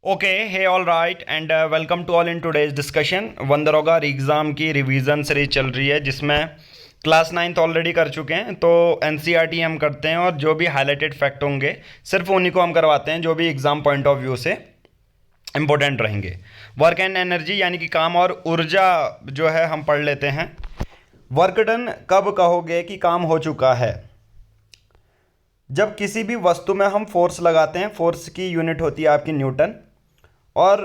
Okay hey all right and welcome to all in today's discussion. वंदरोगा exam की revision series चल रही है जिसमें क्लास नाइन्थ ऑलरेडी कर चुके हैं, तो एनसीईआरटी हम करते हैं और जो भी हाईलाइटेड फैक्ट होंगे सिर्फ उन्हीं को हम करवाते हैं जो भी एग्ज़ाम पॉइंट ऑफ व्यू से इंपॉर्टेंट रहेंगे। वर्क एंड एनर्जी यानी कि काम और ऊर्जा जो है हम पढ़ लेते हैं। वर्क डन कब कहोगे कि काम हो चुका है? जब किसी भी वस्तु में हम फोर्स लगाते हैं, फोर्स की यूनिट होती है आपकी न्यूटन, और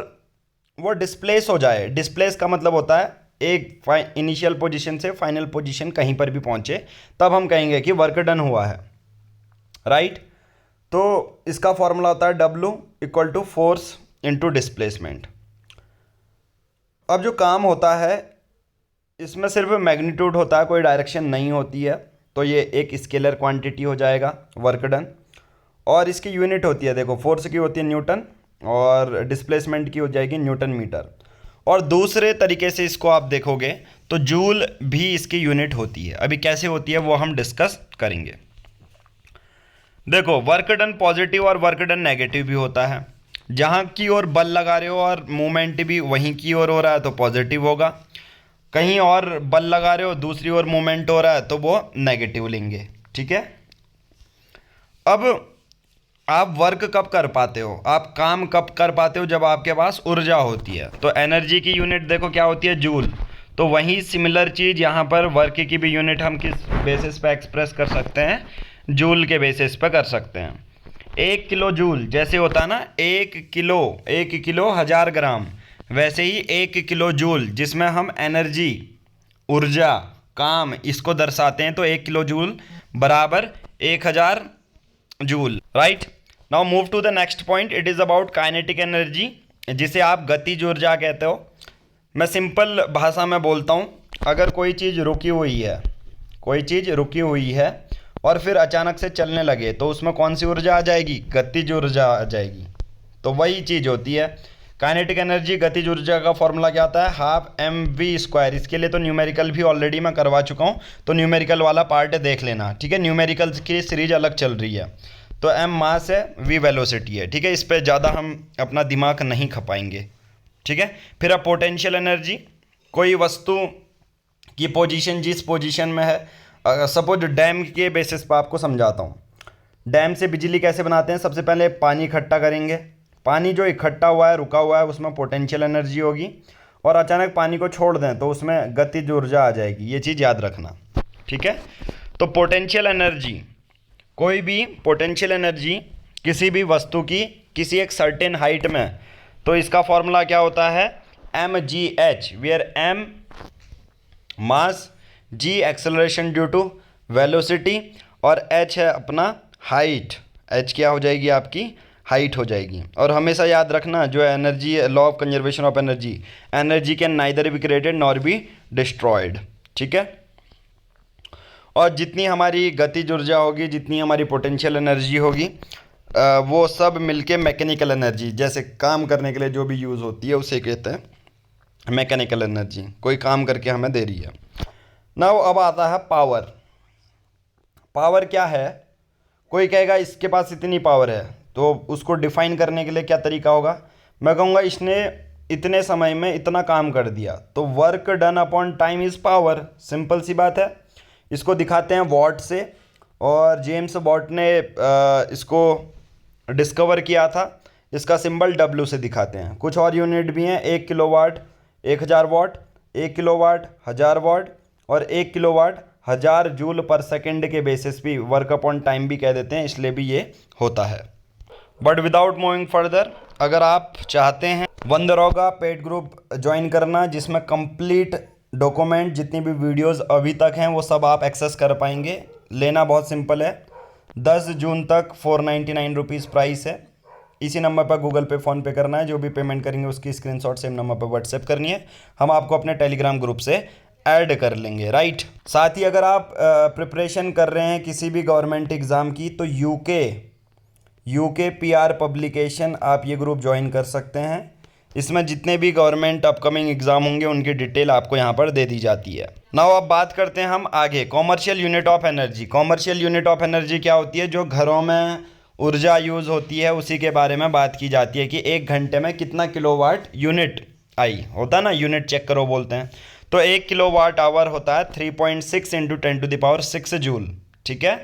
वो डिस्प्लेस हो जाए। डिस्प्लेस का मतलब होता है एक इनिशियल पोजीशन से फाइनल पोजीशन कहीं पर भी पहुंचे, तब हम कहेंगे कि वर्क डन हुआ है, राइट। तो इसका फॉर्मूला होता है W equal to force into displacement. अब जो काम होता है इसमें सिर्फ मैग्नीट्यूड होता है, कोई डायरेक्शन नहीं होती है, तो ये एक स्केलर क्वांटिटी हो जाएगा वर्क डन। और इसकी यूनिट होती है, देखो फोर्स की होती है न्यूटन और डिस्प्लेसमेंट की हो जाएगी न्यूटन मीटर। और दूसरे तरीके से इसको आप देखोगे तो जूल भी इसकी यूनिट होती है। अभी कैसे होती है वो हम डिस्कस करेंगे। देखो वर्क डन पॉजिटिव और वर्क डन नेगेटिव भी होता है। जहाँ की ओर बल लगा रहे हो और मूवमेंट भी वहीं की ओर हो रहा है तो पॉजिटिव होगा, कहीं और बल लगा रहे हो दूसरी ओर मूवमेंट हो रहा है तो वो नेगेटिव लेंगे, ठीक है। अब आप वर्क कब कर पाते हो, आप काम कब कर पाते हो? जब आपके पास ऊर्जा होती है। तो एनर्जी की यूनिट देखो क्या होती है, जूल। तो वही सिमिलर चीज़ यहाँ पर वर्क की भी यूनिट हम किस बेसिस पे एक्सप्रेस कर सकते हैं? जूल के बेसिस पे कर सकते हैं। 1 किलो जूल जैसे होता है ना, 1 किलो 1000 ग्राम, वैसे ही 1 किलो जूल जिसमें हम एनर्जी, ऊर्जा, काम इसको दर्शाते हैं, तो 1 किलो जूल बराबर 1000 joule, right. Now move to the next point, it is about kinetic energy, जिसे आप गतिज ऊर्जा कहते हो। मैं सिंपल भाषा में बोलता हूँ, अगर कोई चीज़ रुकी हुई है, कोई चीज़ रुकी हुई है और फिर अचानक से चलने लगे तो उसमें कौन सी ऊर्जा आ जाएगी? गतिज ऊर्जा आ जाएगी। तो वही चीज़ होती है काइनेटिक एनर्जी। गतिज ऊर्जा का फॉर्मूला क्या आता है? Half mv²। इसके लिए तो न्यूमेरिकल भी ऑलरेडी मैं करवा चुका हूँ, तो न्यूमेरिकल वाला पार्ट देख लेना, ठीक है। न्यूमेरिकल की सीरीज अलग चल रही है। तो m मास है, v वेलोसिटी है, ठीक है। इस पर ज़्यादा हम अपना दिमाग नहीं खपाएंगे, ठीक है। फिर अब पोटेंशियल एनर्जी, कोई वस्तु की पोजीशन जिस पोजीशन में है, सपोज डैम के बेसिस पर आपको समझाता हूँ। डैम से बिजली कैसे बनाते हैं? सबसे पहले पानी इकट्ठा करेंगे, पानी जो इकट्ठा हुआ है, रुका हुआ है, उसमें पोटेंशियल एनर्जी होगी, और अचानक पानी को छोड़ दें तो उसमें गतिज ऊर्जा आ जाएगी। ये चीज़ याद रखना, ठीक है। तो पोटेंशियल एनर्जी, कोई भी पोटेंशियल एनर्जी किसी भी वस्तु की किसी एक सर्टेन हाइट में, तो इसका फॉर्मूला क्या होता है? mgh, where m mass, g acceleration due to velocity, और h है अपना हाइट। h क्या हो जाएगी? आपकी हाइट हो जाएगी। और हमेशा याद रखना जो energy, law of conservation of energy, energy can neither be created nor be destroyed, ठीक है। और जितनी हमारी गतिज ऊर्जा होगी, जितनी हमारी पोटेंशियल एनर्जी होगी, वो सब मिलके मैकेनिकल एनर्जी, जैसे काम करने के लिए जो भी यूज़ होती है उसे कहते हैं मैकेनिकल एनर्जी। कोई काम करके हमें दे रही है। नाउ अब आता है पावर। पावर क्या है? कोई कहेगा इसके पास इतनी पावर है, तो उसको डिफाइन करने के लिए क्या तरीका होगा? मैं कहूँगा इसने इतने समय में इतना काम कर दिया, तो work done upon time is power. Simple सी बात है। इसको दिखाते हैं वॉट से, और जेम्स वॉट ने इसको डिस्कवर किया था। इसका सिंबल W से दिखाते हैं। कुछ और यूनिट भी हैं, 1 किलोवाट 1000 वाट, 1 किलोवाट 1000 वाट, और 1 किलोवाट 1000 जूल पर सेकेंड के बेसिस भी वर्क अपॉन टाइम भी कह देते हैं, इसलिए भी ये होता है। बट विदाउट मूविंग फर्दर, अगर आप चाहते हैं वंदरोगा पेड ग्रुप ज्वाइन करना, जिसमें कंप्लीट डॉक्यूमेंट जितनी भी वीडियोस अभी तक हैं वो सब आप एक्सेस कर पाएंगे। लेना बहुत सिंपल है, 10 जून तक 499 रुपीज़ प्राइस है। इसी नंबर पर गूगल पे, फ़ोन पे करना है। जो भी पेमेंट करेंगे उसकी स्क्रीनशॉट सेम नंबर पर व्हाट्सएप करनी है, हम आपको अपने टेलीग्राम ग्रुप से ऐड कर लेंगे, राइट। साथ ही अगर आप प्रिपरेशन कर रहे हैं किसी भी गवर्नमेंट एग्ज़ाम की, तो यूके PR पब्लिकेशन आप ये ग्रुप ज्वाइन कर सकते हैं। इसमें जितने भी गवर्नमेंट अपकमिंग एग्ज़ाम होंगे उनकी डिटेल आपको यहाँ पर दे दी जाती है। नाउ अब बात करते हैं हम आगे, commercial unit of energy. Commercial unit of energy क्या होती है? जो घरों में ऊर्जा यूज़ होती है उसी के बारे में बात की जाती है कि 1 घंटे में कितना किलोवाट यूनिट आई होता है ना, यूनिट चेक करो बोलते हैं। तो 1 किलोवाट आवर होता है 3.6 इंटू 10⁻6 जूल। ठीक है,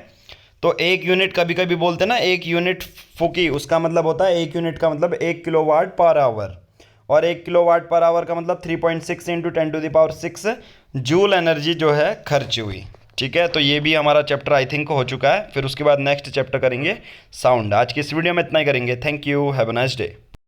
तो 1 यूनिट कभी कभी बोलते हैं ना, 1 यूनिट फुकी, उसका मतलब होता है 1 यूनिट का मतलब 1 किलोवाट पर आवर, और 1 किलोवाट पर आवर का मतलब 3.6 इंटू 10⁻6 जूल एनर्जी जो है खर्च हुई। ठीक है, तो ये भी हमारा चैप्टर आई थिंक हो चुका है। फिर उसके बाद नेक्स्ट चैप्टर करेंगे साउंड। आज की इस वीडियो में इतना ही करेंगे। Thank you, have a nice day.